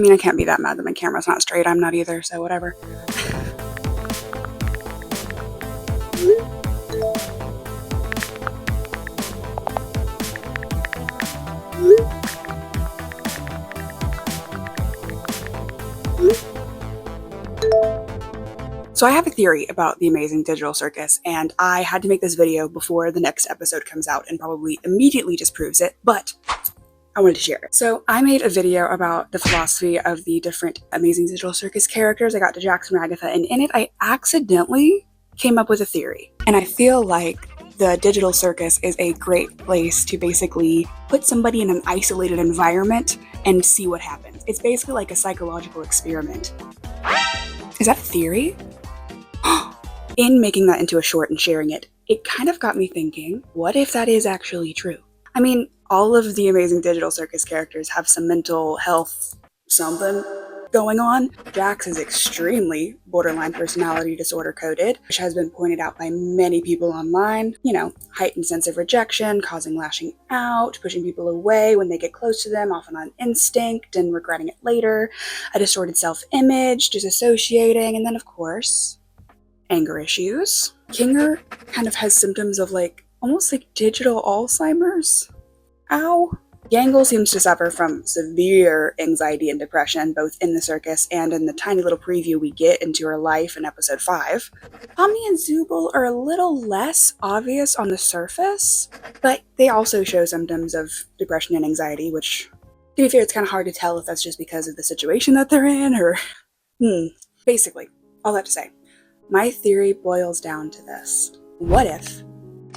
I mean, I can't be that mad that my camera's not straight. I'm not either, so whatever. So I have a theory about the Amazing Digital Circus, and I had to make this video before the next episode comes out and probably immediately disproves it, but I wanted to share it. So I made a video about the philosophy of the different Amazing Digital Circus characters. I got to Jackson Ragatha, and in it I accidentally came up with a theory. And I feel like the digital circus is a great place to basically put somebody in an isolated environment and see what happens. It's basically like a psychological experiment. Is that a theory? In making that into a short and sharing it, it kind of got me thinking, what if that is actually true? I mean, all of the Amazing Digital Circus characters have some mental health something going on. Jax is extremely borderline personality disorder coded, which has been pointed out by many people online. You know, heightened sense of rejection, causing lashing out, pushing people away when they get close to them, often on instinct and regretting it later, a distorted self-image, disassociating, and then of course, anger issues. Kinger kind of has symptoms of almost like digital Alzheimer's. Ow. Gangle seems to suffer from severe anxiety and depression, both in the circus and in the tiny little preview we get into her life in episode 5. Pomni and Zooble are a little less obvious on the surface, but they also show symptoms of depression and anxiety, which, to be fair, it's kind of hard to tell if that's just because of the situation that they're in, or... Basically, all that to say, my theory boils down to this. What if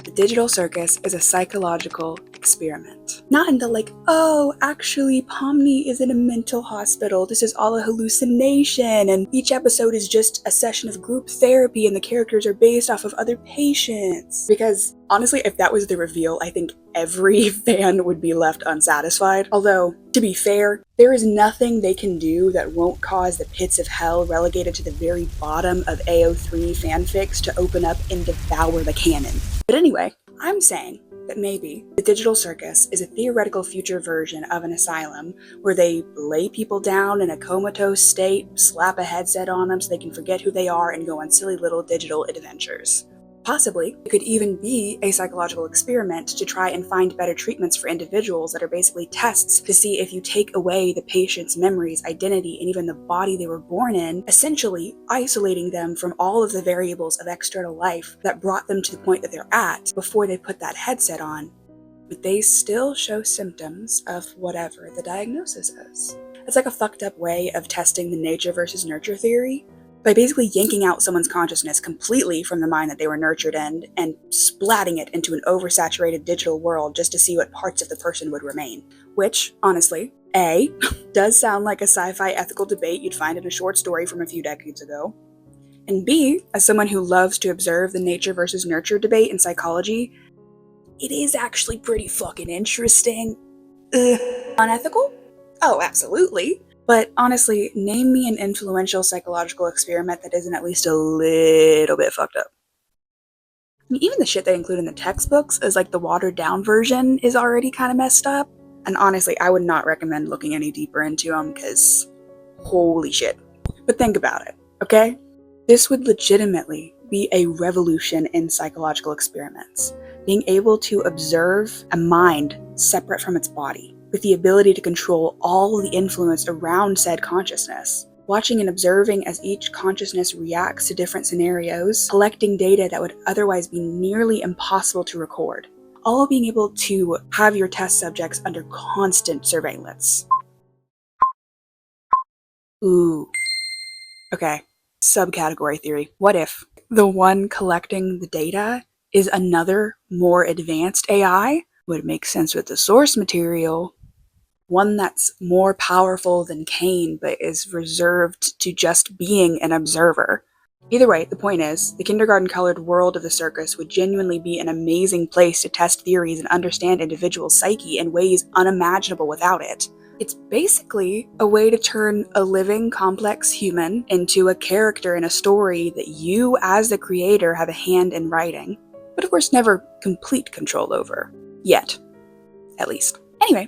the digital circus is a psychological experiment? Not in the oh, actually Pomni is in a mental hospital, this is all a hallucination, and each episode is just a session of group therapy and the characters are based off of other patients. Because honestly, if that was the reveal, I think every fan would be left unsatisfied. Although, to be fair, there is nothing they can do that won't cause the pits of hell relegated to the very bottom of AO3 fanfics to open up and devour the canon. But anyway, I'm saying that maybe the digital circus is a theoretical future version of an asylum where they lay people down in a comatose state, slap a headset on them so they can forget who they are and go on silly little digital adventures. Possibly, it could even be a psychological experiment to try and find better treatments for individuals that are basically tests to see if you take away the patient's memories, identity, and even the body they were born in, essentially isolating them from all of the variables of external life that brought them to the point that they're at before they put that headset on. But they still show symptoms of whatever the diagnosis is. It's like a fucked up way of testing the nature versus nurture theory, by basically yanking out someone's consciousness completely from the mind that they were nurtured in and splatting it into an oversaturated digital world just to see what parts of the person would remain. Which, honestly, A, does sound like a sci-fi ethical debate you'd find in a short story from a few decades ago. And B, as someone who loves to observe the nature versus nurture debate in psychology, it is actually pretty fucking interesting. Unethical? Oh, absolutely. But honestly, name me an influential psychological experiment that isn't at least a little bit fucked up. I mean, even the shit they include in the textbooks as the watered down version is already kind of messed up. And honestly, I would not recommend looking any deeper into them because holy shit. But think about it, okay? This would legitimately be a revolution in psychological experiments. Being able to observe a mind separate from its body, with the ability to control all the influence around said consciousness. Watching and observing as each consciousness reacts to different scenarios, collecting data that would otherwise be nearly impossible to record. All being able to have your test subjects under constant surveillance. Ooh. Okay, subcategory theory. What if the one collecting the data is another, more advanced AI? Would make sense with the source material. One that's more powerful than Cain, but is reserved to just being an observer. Either way, the point is, the kindergarten-colored world of the circus would genuinely be an amazing place to test theories and understand individual psyche in ways unimaginable without it. It's basically a way to turn a living, complex human into a character in a story that you, as the creator, have a hand in writing, but of course never complete control over. Yet. At least. Anyway,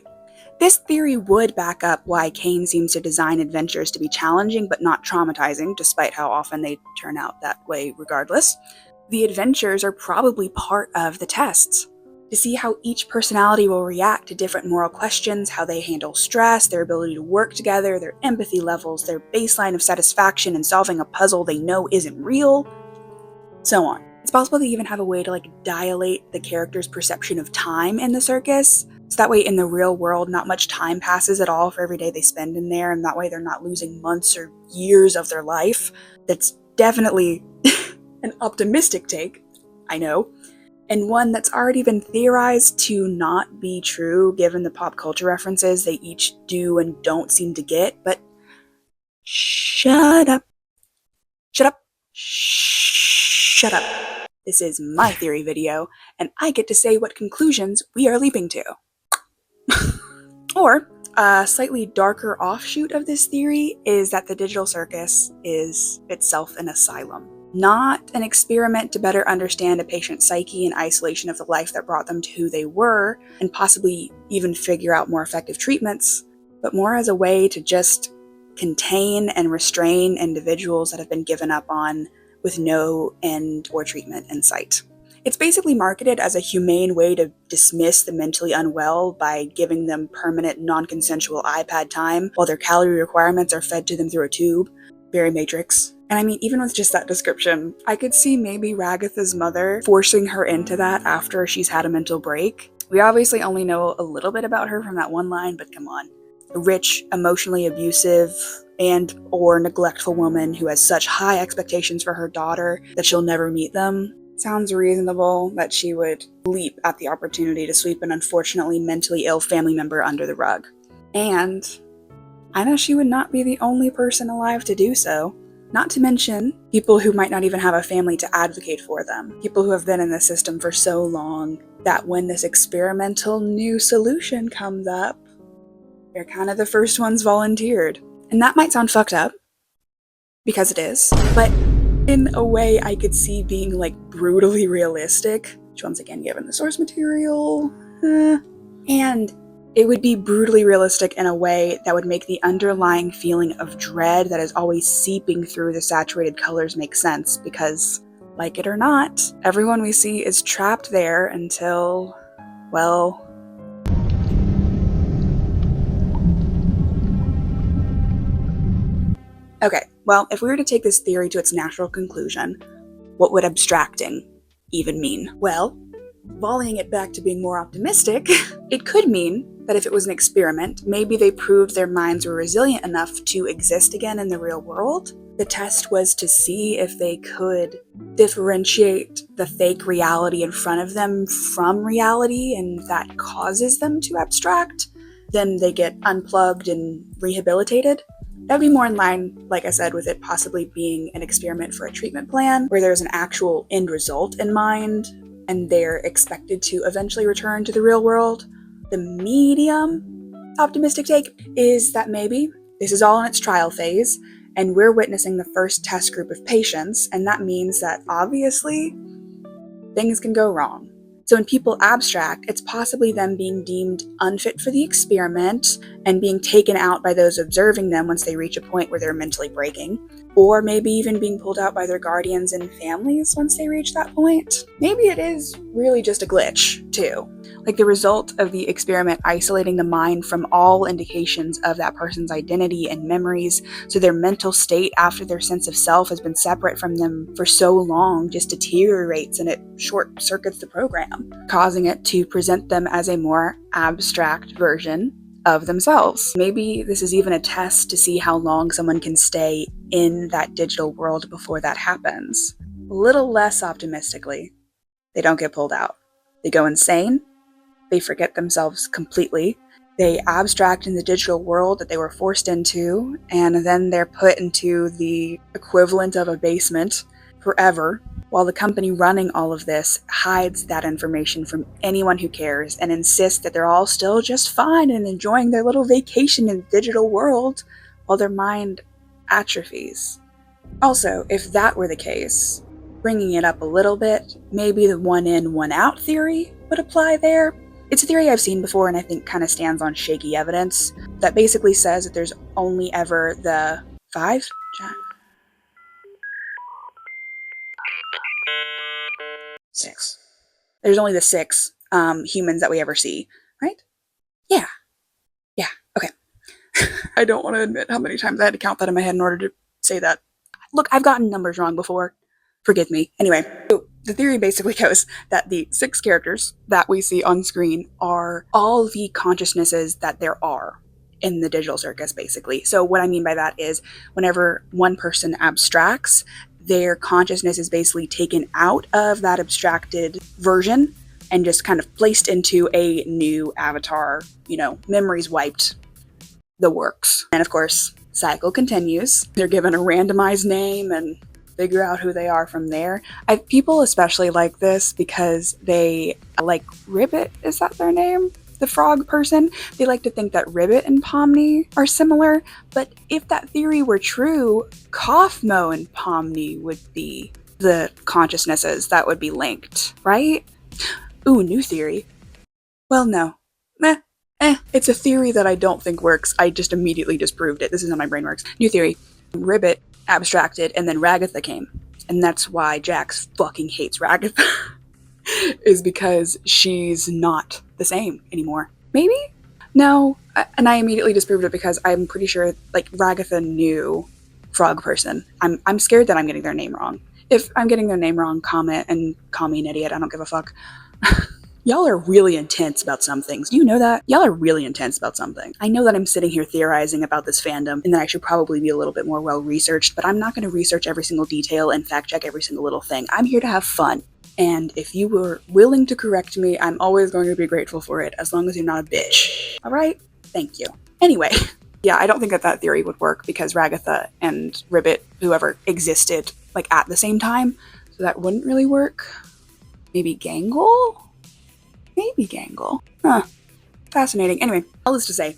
This theory would back up why Kane seems to design adventures to be challenging but not traumatizing, despite how often they turn out that way regardless. The adventures are probably part of the tests, to see how each personality will react to different moral questions, how they handle stress, their ability to work together, their empathy levels, their baseline of satisfaction in solving a puzzle they know isn't real, so on. It's possible they even have a way to dilate the character's perception of time in the circus, so that way in the real world not much time passes at all for every day they spend in there, and that way they're not losing months or years of their life. That's definitely an optimistic take, I know, and one that's already been theorized to not be true given the pop culture references they each do and don't seem to get, but shut up. Shut up. Shut up. This is my theory video, and I get to say what conclusions we are leaping to. Or, a slightly darker offshoot of this theory is that the digital circus is itself an asylum. Not an experiment to better understand a patient's psyche in isolation of the life that brought them to who they were, and possibly even figure out more effective treatments, but more as a way to just contain and restrain individuals that have been given up on with no end or treatment in sight. It's basically marketed as a humane way to dismiss the mentally unwell by giving them permanent non-consensual iPad time while their calorie requirements are fed to them through a tube. Very Matrix. And I mean, even with just that description, I could see maybe Ragatha's mother forcing her into that after she's had a mental break. We obviously only know a little bit about her from that one line, but come on. A rich, emotionally abusive, and or neglectful woman who has such high expectations for her daughter that she'll never meet them. Sounds reasonable that she would leap at the opportunity to sweep an unfortunately mentally ill family member under the rug. And I know she would not be the only person alive to do so. Not to mention people who might not even have a family to advocate for them. People who have been in the system for so long that when this experimental new solution comes up, they're kind of the first ones volunteered. And that might sound fucked up, because it is, but in a way I could see being brutally realistic, which once again, given the source material, and it would be brutally realistic in a way that would make the underlying feeling of dread that is always seeping through the saturated colors make sense, because, like it or not, everyone we see is trapped there until, well, okay, well, if we were to take this theory to its natural conclusion, what would abstracting even mean? Well, volleying it back to being more optimistic, it could mean that if it was an experiment, maybe they proved their minds were resilient enough to exist again in the real world. The test was to see if they could differentiate the fake reality in front of them from reality, and that causes them to abstract. Then they get unplugged and rehabilitated. That would be more in line, like I said, with it possibly being an experiment for a treatment plan, where there's an actual end result in mind, and they're expected to eventually return to the real world. The medium optimistic take is that maybe this is all in its trial phase, and we're witnessing the first test group of patients, and that means that obviously things can go wrong. So when people abstract, it's possibly them being deemed unfit for the experiment and being taken out by those observing them once they reach a point where they're mentally breaking, or maybe even being pulled out by their guardians and families once they reach that point. Maybe it is really just a glitch, too. Like the result of the experiment isolating the mind from all indications of that person's identity and memories, so their mental state after their sense of self has been separate from them for so long just deteriorates, and it short-circuits the program, causing it to present them as a more abstract version of themselves. Maybe this is even a test to see how long someone can stay in that digital world before that happens. A little less optimistically, they don't get pulled out. They go insane. They forget themselves completely. They abstract in the digital world that they were forced into, and then they're put into the equivalent of a basement forever, while the company running all of this hides that information from anyone who cares and insists that they're all still just fine and enjoying their little vacation in the digital world while their mind atrophies. Also, if that were the case, bringing it up a little bit, maybe the one in, one out theory would apply there. It's a theory I've seen before and I think kind of stands on shaky evidence that basically says that there's only ever the 5? Six. There's only the 6 humans that we ever see, right? Yeah. Yeah, okay. I don't want to admit how many times I had to count that in my head in order to say that. Look, I've gotten numbers wrong before. Forgive me. Anyway, so the theory basically goes that the 6 characters that we see on screen are all the consciousnesses that there are in the digital circus, basically. So what I mean by that is whenever one person abstracts, their consciousness is basically taken out of that abstracted version and just kind of placed into a new avatar, memories wiped, the works. And of course, cycle continues. They're given a randomized name and figure out who they are from there. People especially like this because they like Ribbit, is that their name? The frog person. They like to think that Ribbit and Pomni are similar, but if that theory were true, Kaufmo and Pomni would be the consciousnesses that would be linked, right? Ooh, new theory. Well, no. It's a theory that I don't think works. I just immediately disproved it. This is how my brain works. New theory. Ribbit abstracted and then Ragatha came. And that's why Jax fucking hates Ragatha. Is because she's not the same anymore. Maybe? No. And I immediately disproved it because I'm pretty sure Ragatha knew Frog Person. I'm scared that I'm getting their name wrong. If I'm getting their name wrong, comment and call me an idiot. I don't give a fuck. Y'all are really intense about some things. Do you know that? Y'all are really intense about something. I know that I'm sitting here theorizing about this fandom and that I should probably be a little bit more well-researched, but I'm not going to research every single detail and fact-check every single little thing. I'm here to have fun. And if you were willing to correct me, I'm always going to be grateful for it, as long as you're not a bitch. Alright? Thank you. Anyway, yeah, I don't think that theory would work because Ragatha and Ribbit, whoever, existed, at the same time, so that wouldn't really work. Maybe Gangle? Maybe Gangle. Huh. Fascinating. Anyway, all this to say,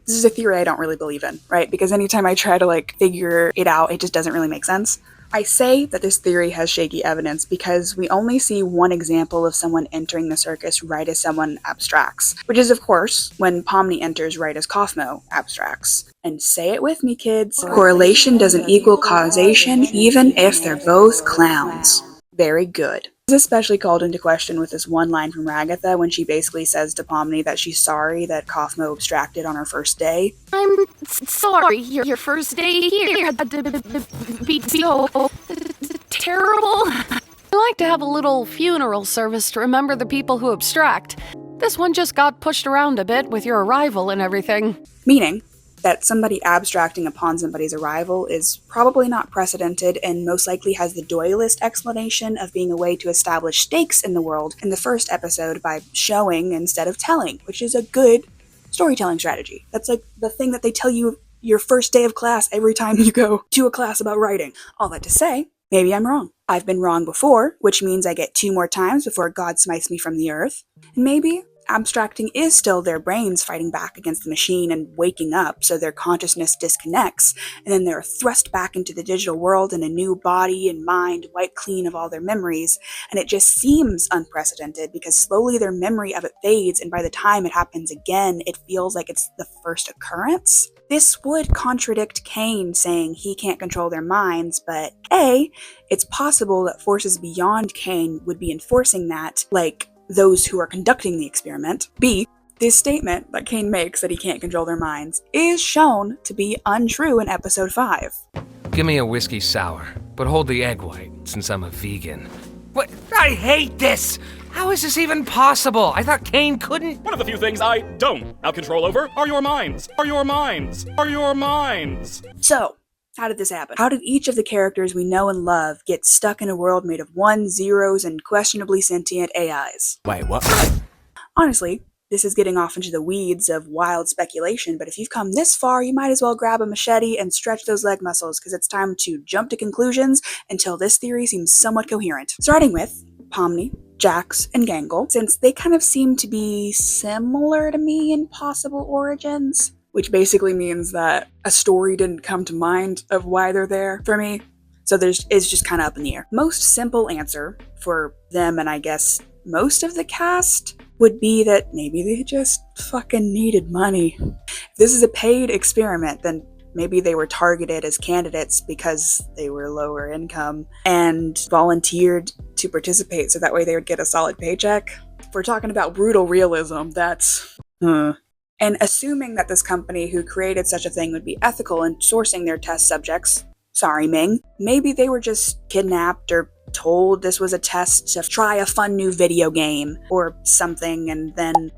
this is a theory I don't really believe in, right? Because anytime I try to, figure it out, it just doesn't really make sense. I say that this theory has shaky evidence because we only see one example of someone entering the circus right as someone abstracts, which is, of course, when Pomni enters right as Kaufmo abstracts. And say it with me, kids. Correlation doesn't equal causation, even if they're both clowns. Very good. This is especially called into question with this one line from Ragatha when she basically says to Pomni that she's sorry that Kaufmo abstracted on her first day. I'm sorry, your first day here had to be so terrible. I like to have a little funeral service to remember the people who abstract. This one just got pushed around a bit with your arrival and everything. Meaning that somebody abstracting upon somebody's arrival is probably not precedented and most likely has the doyleist explanation of being a way to establish stakes in the world in the first episode by showing instead of telling, which is a good storytelling strategy. That's the thing that they tell you your first day of class every time you go to a class about writing. All that to say, maybe I'm wrong. I've been wrong before, which means I get 2 more times before God smites me from the earth. And maybe abstracting is still their brains fighting back against the machine and waking up, so their consciousness disconnects, and then they're thrust back into the digital world in a new body and mind, wiped clean of all their memories, and it just seems unprecedented because slowly their memory of it fades, and by the time it happens again, it feels like it's the first occurrence. This would contradict Kane saying he can't control their minds, but A, it's possible that forces beyond Kane would be enforcing that, like those who are conducting the experiment. B, this statement that Kane makes that he can't control their minds is shown to be untrue in episode 5. Give me a whiskey sour, but hold the egg white, since I'm a vegan. What? I hate this! How is this even possible? I thought Kane couldn't— One of the few things I don't have control over are your minds. Are your minds. Are your minds. So, how did this happen? How did each of the characters we know and love get stuck in a world made of 1s, 0s, and questionably sentient AIs? Wait, what? Honestly, this is getting off into the weeds of wild speculation, but if you've come this far, you might as well grab a machete and stretch those leg muscles, because it's time to jump to conclusions until this theory seems somewhat coherent. Starting with Pomni, Jax, and Gangle, since they kind of seem to be similar to me in possible origins, which basically means that a story didn't come to mind of why they're there for me. So it's just kind of up in the air. Most simple answer for them, and I guess most of the cast would be that maybe they just fucking needed money. If this is a paid experiment, then maybe they were targeted as candidates because they were lower income and volunteered to participate so that way they would get a solid paycheck. If we're talking about brutal realism, that's... And assuming that this company who created such a thing would be ethical in sourcing their test subjects, sorry Ming, maybe they were just kidnapped or told this was a test to try a fun new video game or something and then...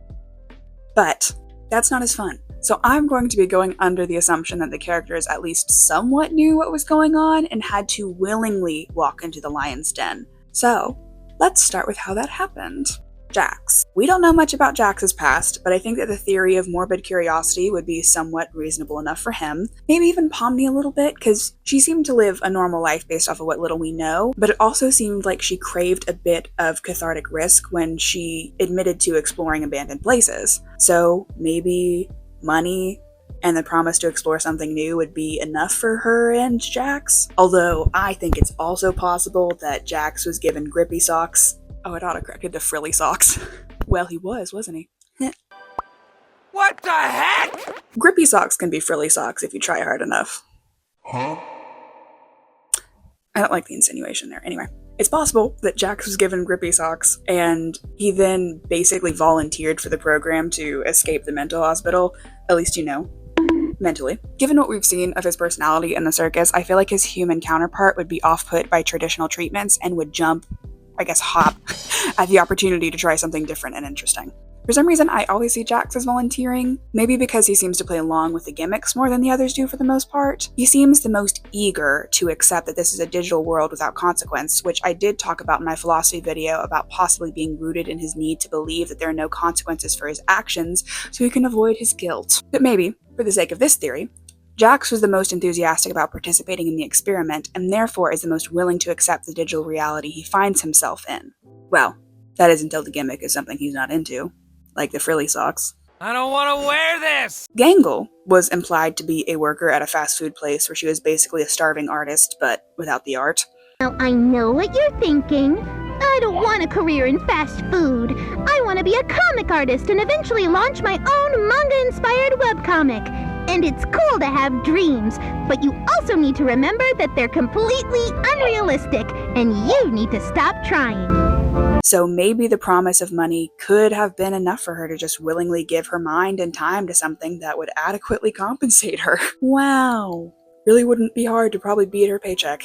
But that's not as fun. So I'm going to be going under the assumption that the characters at least somewhat knew what was going on and had to willingly walk into the lion's den. So let's start with how that happened. Jax. We don't know much about Jax's past, but I think that the theory of morbid curiosity would be somewhat reasonable enough for him. Maybe even Pomni a little bit, because she seemed to live a normal life based off of what little we know, but it also seemed like she craved a bit of cathartic risk when she admitted to exploring abandoned places. So maybe money and the promise to explore something new would be enough for her and Jax. Although I think it's also possible that Jax was given grippy socks. Oh, it autocorrected to frilly socks. Well, he was, wasn't he? What the heck? Grippy socks can be frilly socks if you try hard enough. Huh? I don't like the insinuation there. Anyway, it's possible that Jax was given grippy socks and he then basically volunteered for the program to escape the mental hospital, at least mentally. Given what we've seen of his personality in the circus, I feel like his human counterpart would be off-put by traditional treatments and would hop at the opportunity to try something different and interesting. For some reason, I always see Jax as volunteering, maybe because he seems to play along with the gimmicks more than the others do for the most part. He seems the most eager to accept that this is a digital world without consequence, which I did talk about in my philosophy video about possibly being rooted in his need to believe that there are no consequences for his actions so he can avoid his guilt. But maybe, for the sake of this theory, Jax was the most enthusiastic about participating in the experiment and therefore is the most willing to accept the digital reality he finds himself in. Well, that is until the gimmick is something he's not into, like the frilly socks. I don't want to wear this! Gangle was implied to be a worker at a fast food place where she was basically a starving artist, but without the art. Now, I know what you're thinking. I don't want a career in fast food. I want to be a comic artist and eventually launch my own manga-inspired webcomic. And it's cool to have dreams, but you also need to remember that they're completely unrealistic, and you need to stop trying. So maybe the promise of money could have been enough for her to just willingly give her mind and time to something that would adequately compensate her. Wow. Really wouldn't be hard to probably beat her paycheck.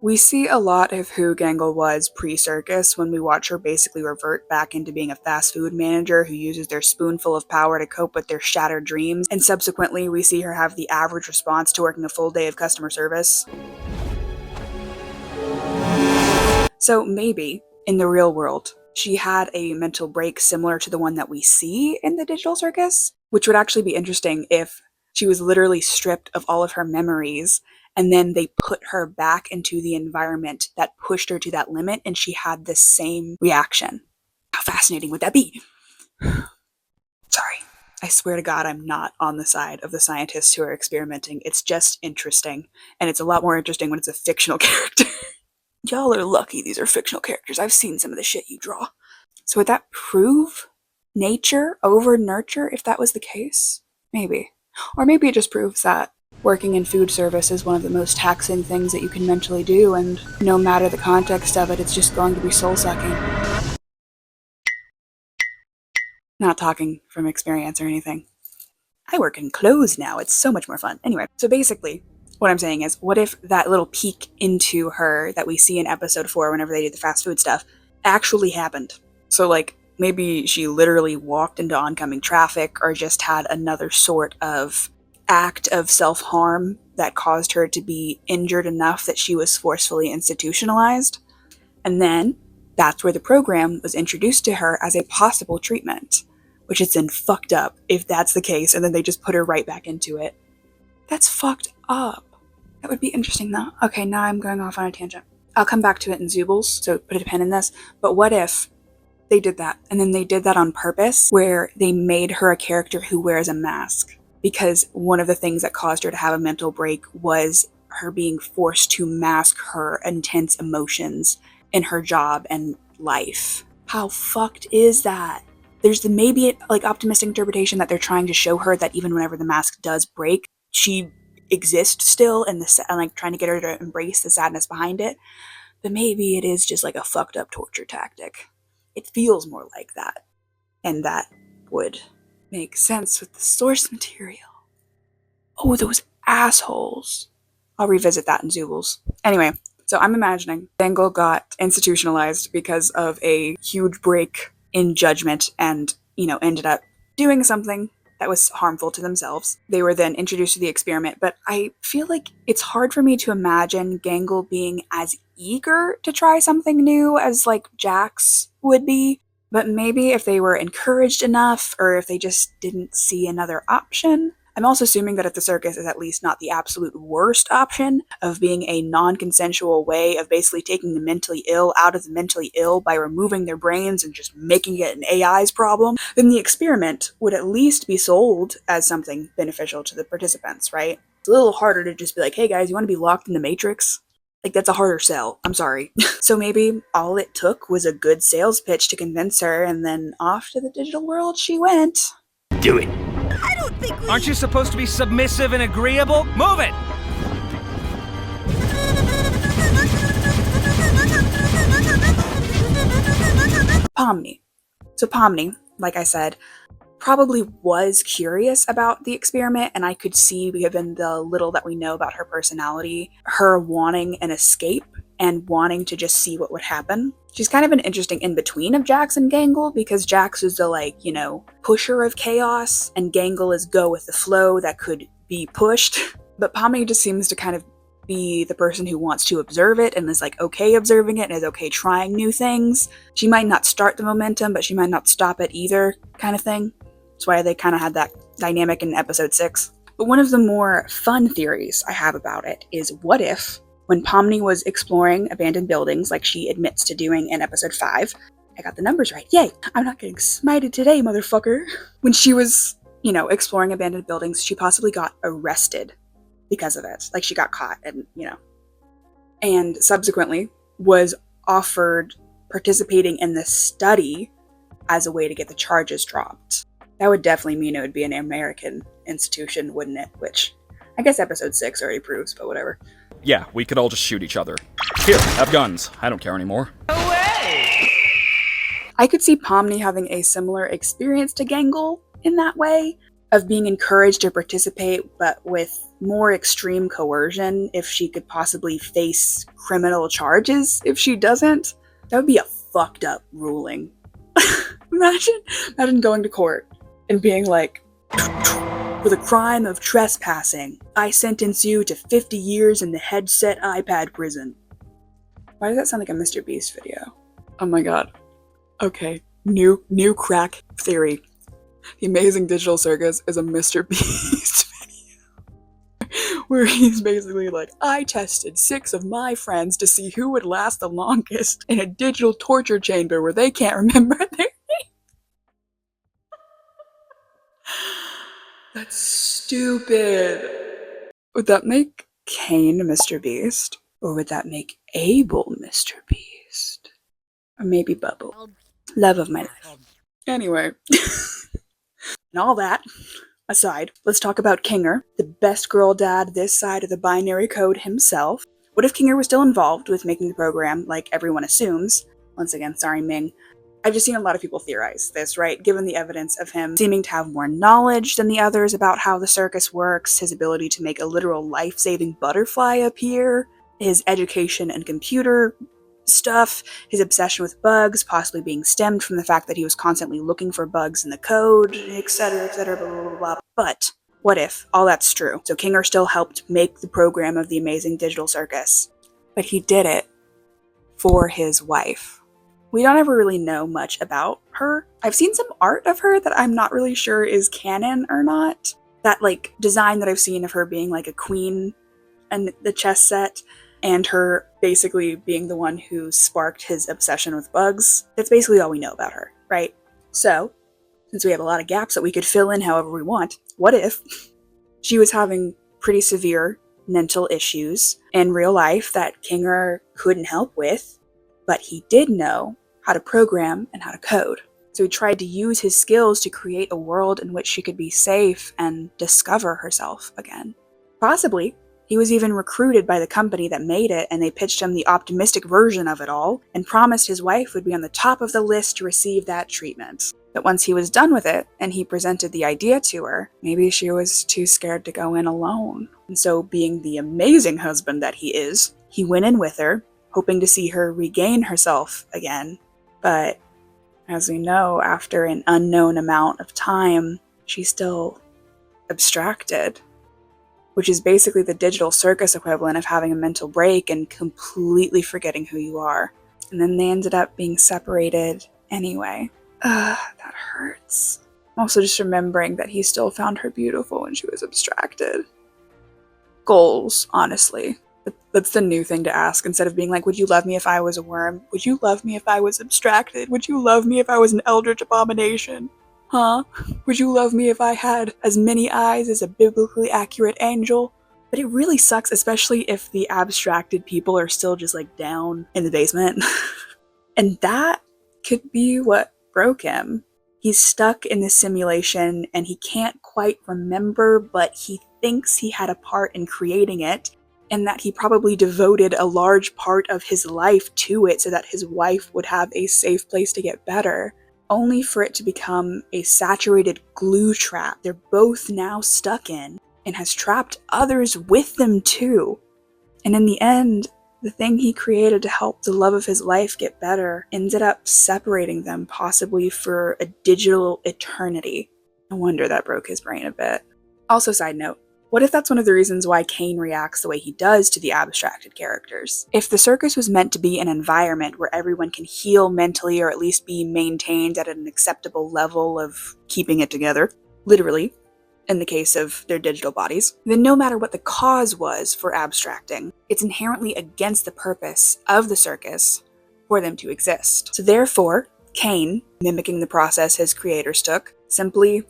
We see a lot of who Gangle was pre-circus when we watch her basically revert back into being a fast food manager who uses their spoonful of power to cope with their shattered dreams, and subsequently we see her have the average response to working a full day of customer service. So maybe, in the real world, she had a mental break similar to the one that we see in the digital circus, which would actually be interesting if she was literally stripped of all of her memories and then they put her back into the environment that pushed her to that limit and she had the same reaction. How fascinating would that be? Sorry. I swear to God, I'm not on the side of the scientists who are experimenting. It's just interesting. And it's a lot more interesting when it's a fictional character. Y'all are lucky these are fictional characters. I've seen some of the shit you draw. So would that prove nature over nurture if that was the case? Maybe. Or maybe it just proves that working in food service is one of the most taxing things that you can mentally do, and no matter the context of it, it's just going to be soul-sucking. Not talking from experience or anything. I work in clothes now, it's so much more fun. Anyway, so basically, what I'm saying is, what if that little peek into her that we see in episode 4 whenever they do the fast food stuff actually happened? So like, maybe she literally walked into oncoming traffic or just had another sort of act of self-harm that caused her to be injured enough that she was forcefully institutionalized. And then that's where the program was introduced to her as a possible treatment, which is then fucked up if that's the case, and then they just put her right back into it. That's fucked up. That would be interesting though. Okay, now I'm going off on a tangent. I'll come back to it in Zoobles, so put a pin in this. But what if they did that, and then they did that on purpose, where they made her a character who wears a mask? Because one of the things that caused her to have a mental break was her being forced to mask her intense emotions in her job and life. How fucked is that? There's the maybe like optimistic interpretation that they're trying to show her that even whenever the mask does break, she exists still, and like trying to get her to embrace the sadness behind it. But maybe it is just like a fucked up torture tactic. It feels more like that. And that would make sense with the source material. Oh, those assholes. I'll revisit that in Zoobles. Anyway, so I'm imagining Gangle got institutionalized because of a huge break in judgment and, ended up doing something that was harmful to themselves. They were then introduced to the experiment, but I feel like it's hard for me to imagine Gangle being as eager to try something new as like Jax would be. But maybe if they were encouraged enough, or if they just didn't see another option. I'm also assuming that if the circus is at least not the absolute worst option of being a non-consensual way of basically taking the mentally ill out of the mentally ill by removing their brains and just making it an AI's problem, then the experiment would at least be sold as something beneficial to the participants, right? It's a little harder to just be like, hey guys, you want to be locked in the Matrix? Like, that's a harder sell. I'm sorry. So maybe all it took was a good sales pitch to convince her, and then off to the digital world she went. Do it. I don't think we... Aren't you supposed to be submissive and agreeable? Move it! Pomni. So Pomni, like I said, probably was curious about the experiment, and I could see, given the little that we know about her personality, her wanting an escape and wanting to just see what would happen. She's kind of an interesting in-between of Jax and Gangle, because Jax is the, pusher of chaos, and Gangle is go with the flow that could be pushed. But Pomni just seems to kind of be the person who wants to observe it and is okay observing it and is okay trying new things. She might not start the momentum, but she might not stop it either, kind of thing. That's why they kind of had that dynamic in episode 6. But one of the more fun theories I have about it is, what if, when Pomni was exploring abandoned buildings like she admits to doing in episode 5, I got the numbers right, yay, I'm not getting smited today, motherfucker. When she was, exploring abandoned buildings, she possibly got arrested because of it. Like, she got caught and, and subsequently was offered participating in the study as a way to get the charges dropped. That would definitely mean it would be an American institution, wouldn't it? Which I guess episode 6 already proves, but whatever. Yeah, we could all just shoot each other. Here, have guns. I don't care anymore. I could see Pomni having a similar experience to Gangle in that way, of being encouraged to participate, but with more extreme coercion if she could possibly face criminal charges if she doesn't. That would be a fucked up ruling. Imagine going to court and being like, for the crime of trespassing, I sentence you to 50 years in the headset iPad prison. Why does that sound like a Mr. Beast video? Oh my god. Okay, new crack theory. The Amazing Digital Circus is a Mr. Beast video. Where he's basically like, I tested 6 of my friends to see who would last the longest in a digital torture chamber where they can't remember their name. That's stupid. Would that make Kane Mr. Beast? Or would that make Abel Mr. Beast? Or maybe Bubble. Love of my life. Anyway. And all that aside, let's talk about Kinger, the best girl dad this side of the binary code himself. What if Kinger was still involved with making the program, like everyone assumes? Once again, sorry Ming. I've just seen a lot of people theorize this, right? Given the evidence of him seeming to have more knowledge than the others about how the circus works, his ability to make a literal life-saving butterfly appear, his education and computer stuff, his obsession with bugs possibly being stemmed from the fact that he was constantly looking for bugs in the code, etc., blah, blah, blah, blah. But what if all that's true? So Kinger still helped make the program of the Amazing Digital Circus, but he did it for his wife. We don't ever really know much about her. I've seen some art of her that I'm not really sure is canon or not. That design that I've seen of her being like a queen and the chess set, and her basically being the one who sparked his obsession with bugs. That's basically all we know about her, right? So, since we have a lot of gaps that we could fill in however we want, what if she was having pretty severe mental issues in real life that Kinger couldn't help with, but he did know how to program and how to code. So he tried to use his skills to create a world in which she could be safe and discover herself again. Possibly, he was even recruited by the company that made it, and they pitched him the optimistic version of it all and promised his wife would be on the top of the list to receive that treatment. But once he was done with it and he presented the idea to her, maybe she was too scared to go in alone. And so, being the amazing husband that he is, he went in with her, hoping to see her regain herself again. But as we know, after an unknown amount of time, she's still abstracted, which is basically the digital circus equivalent of having a mental break and completely forgetting who you are. And then they ended up being separated anyway. That hurts. Also just remembering that he still found her beautiful when she was abstracted. Goals, honestly. That's the new thing to ask. Instead of being like, would you love me if I was a worm? Would you love me if I was abstracted? Would you love me if I was an eldritch abomination? Huh? Would you love me if I had as many eyes as a biblically accurate angel? But it really sucks, especially if the abstracted people are still just like down in the basement. And that could be what broke him. He's stuck in this simulation and he can't quite remember, but he thinks he had a part in creating it, and that he probably devoted a large part of his life to it so that his wife would have a safe place to get better, only for it to become a saturated glue trap they're both now stuck in, and has trapped others with them too. And in the end, the thing he created to help the love of his life get better ended up separating them, possibly for a digital eternity. No wonder that broke his brain a bit. Also, side note, what if that's one of the reasons why Kane reacts the way he does to the abstracted characters? If the circus was meant to be an environment where everyone can heal mentally or at least be maintained at an acceptable level of keeping it together, literally, in the case of their digital bodies, then no matter what the cause was for abstracting, it's inherently against the purpose of the circus for them to exist. So therefore, Kane, mimicking the process his creators took, simply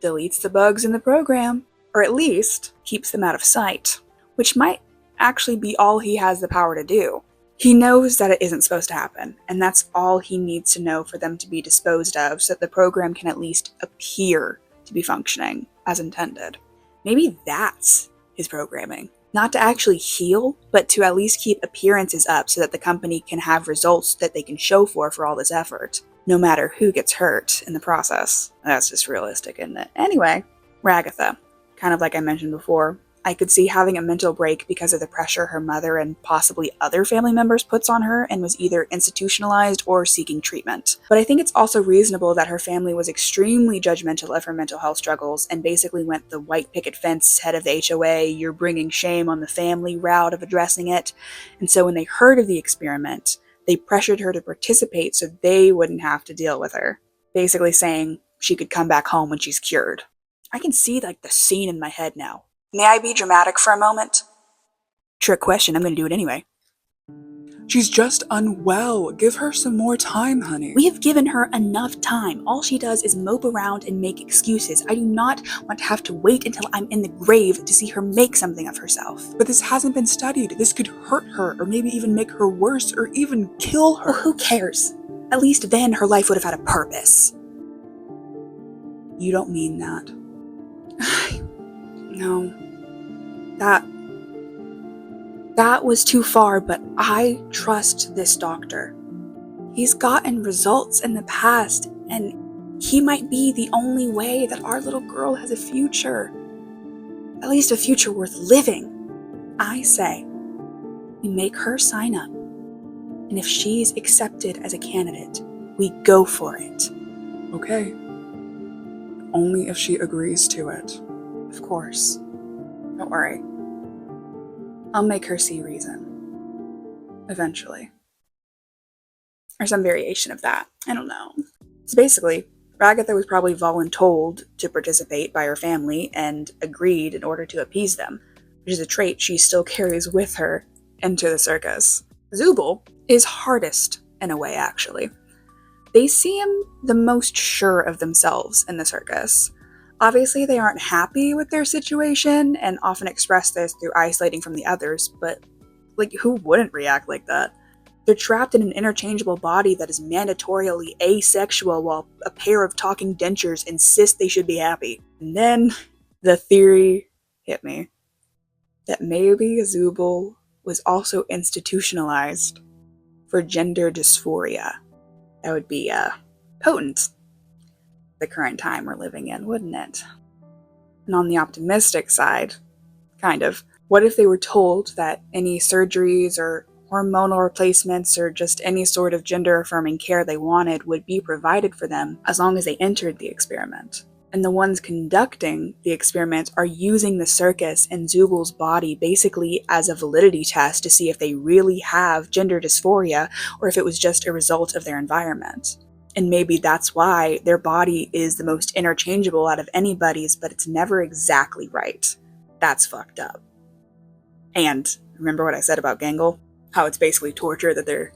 deletes the bugs in the program, or at least keeps them out of sight, which might actually be all he has the power to do. He knows that it isn't supposed to happen, and that's all he needs to know for them to be disposed of so that the program can at least appear to be functioning as intended. Maybe that's his programming. Not to actually heal, but to at least keep appearances up so that the company can have results that they can show for all this effort, no matter who gets hurt in the process. That's just realistic, isn't it? Anyway, Ragatha. Kind of like I mentioned before, I could see having a mental break because of the pressure her mother and possibly other family members puts on her and was either institutionalized or seeking treatment. But I think it's also reasonable that her family was extremely judgmental of her mental health struggles and basically went the white picket fence head of the HOA, you're bringing shame on the family route of addressing it. And so when they heard of the experiment, they pressured her to participate so they wouldn't have to deal with her. Basically saying she could come back home when she's cured. I can see like the scene in my head now. May I be dramatic for a moment? Trick question, I'm gonna do it anyway. She's just unwell. Give her some more time, honey. We have given her enough time. All she does is mope around and make excuses. I do not want to have to wait until I'm in the grave to see her make something of herself. But this hasn't been studied. This could hurt her, or maybe even make her worse, or even kill her. Well, who cares? At least then her life would have had a purpose. You don't mean that. No. That was too far, but I trust this doctor. He's gotten results in the past, and he might be the only way that our little girl has a future. At least a future worth living. I say, we make her sign up, and if she's accepted as a candidate, we go for it. Okay. Only if she agrees to it. Of course. Don't worry. I'll make her see reason. Eventually. Or some variation of that. I don't know. So basically, Ragatha was probably voluntold to participate by her family and agreed in order to appease them, which is a trait she still carries with her into the circus. Zooble is hardest in a way, actually. They seem the most sure of themselves in the circus. Obviously, they aren't happy with their situation and often express this through isolating from the others, but like, who wouldn't react like that? They're trapped in an interchangeable body that is mandatorily asexual while a pair of talking dentures insist they should be happy. And then the theory hit me that maybe Zooble was also institutionalized for gender dysphoria. That would be potent the current time we're living in, wouldn't it? And on the optimistic side, kind of, what if they were told that any surgeries or hormonal replacements or just any sort of gender-affirming care they wanted would be provided for them as long as they entered the experiment? And the ones conducting the experiment are using the circus and Zooble's body basically as a validity test to see if they really have gender dysphoria or if it was just a result of their environment. And maybe that's why their body is the most interchangeable out of anybody's, but it's never exactly right. That's fucked up. And remember what I said about Gangle? How it's basically torture that they're,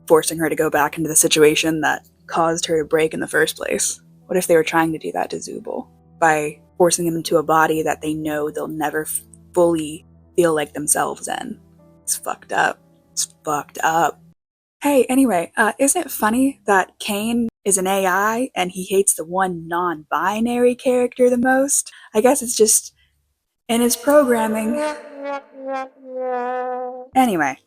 forcing her to go back into the situation that caused her to break in the first place. What if they were trying to do that to Zooble by forcing them into a body that they know they'll never fully feel like themselves in? It's fucked up. It's fucked up. Hey, anyway, isn't it funny that Kane is an AI and he hates the one non-binary character the most? I guess it's just in his programming. Anyway,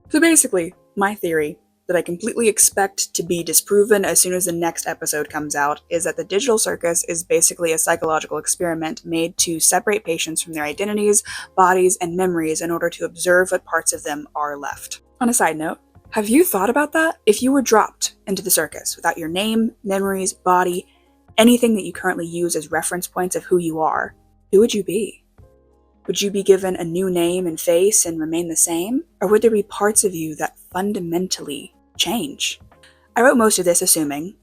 so basically, my theory that I completely expect to be disproven as soon as the next episode comes out is that the digital circus is basically a psychological experiment made to separate patients from their identities, bodies, and memories in order to observe what parts of them are left. On a side note, have you thought about that? If you were dropped into the circus without your name, memories, body, anything that you currently use as reference points of who you are, who would you be? Would you be given a new name and face and remain the same? Or would there be parts of you that fundamentally change? I wrote most of this assuming,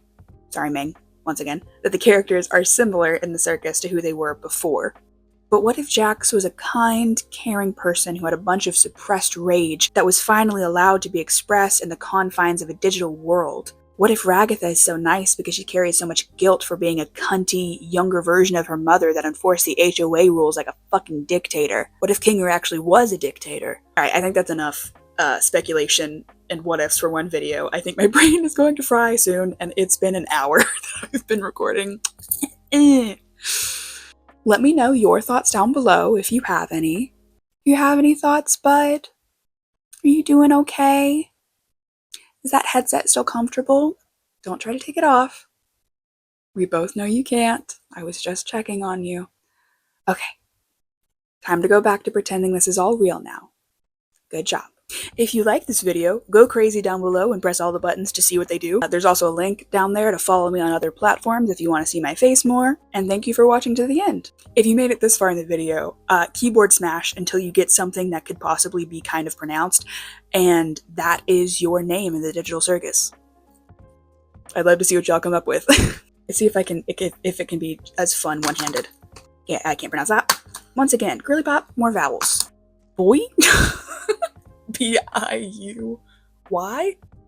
sorry Ming, once again, that the characters are similar in the circus to who they were before. But what if Jax was a kind, caring person who had a bunch of suppressed rage that was finally allowed to be expressed in the confines of a digital world? What if Ragatha is so nice because she carries so much guilt for being a cunty, younger version of her mother that enforced the HOA rules like a fucking dictator? What if Kinger actually was a dictator? Alright, I think that's enough speculation and what-ifs for one video. I think my brain is going to fry soon, and it's been an hour that I've been recording. Let me know your thoughts down below if you have any. Do you have any thoughts, bud? Are you doing okay? Is that headset still comfortable? Don't try to take it off. We both know you can't. I was just checking on you. Okay. Time to go back to pretending this is all real now. Good job. If you like this video, go crazy down below and press all the buttons to see what they do. There's also a link down there to follow me on other platforms if you want to see my face more. And thank you for watching to the end. If you made it this far in the video, keyboard smash until you get something that could possibly be kind of pronounced, and that is your name in the digital circus. I'd love to see what y'all come up with. Let's see if it can be as fun one-handed. Yeah, I can't pronounce that. Once again, girly pop, more vowels. Boy? B-I-U-Y?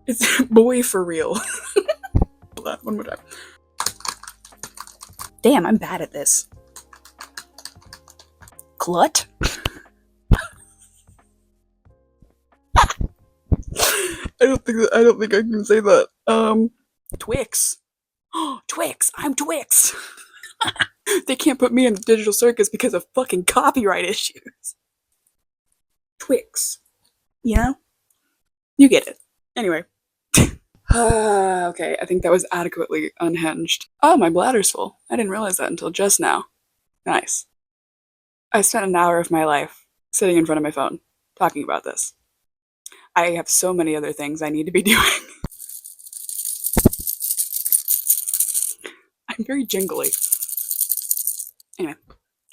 It's boy for real. Hold on, one more time. Damn, I'm bad at this. Clut? I don't think I can say that. Twix. Twix! I'm Twix! They can't put me in the digital circus because of fucking copyright issues. Twix. You know? You get it. Anyway. Okay, I think that was adequately unhinged. Oh, my bladder's full. I didn't realize that until just now. Nice. I spent an hour of my life sitting in front of my phone, talking about this. I have so many other things I need to be doing. I'm very jingly. Anyway,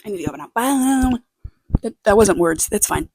I need to go now. Bye. That wasn't words. That's fine.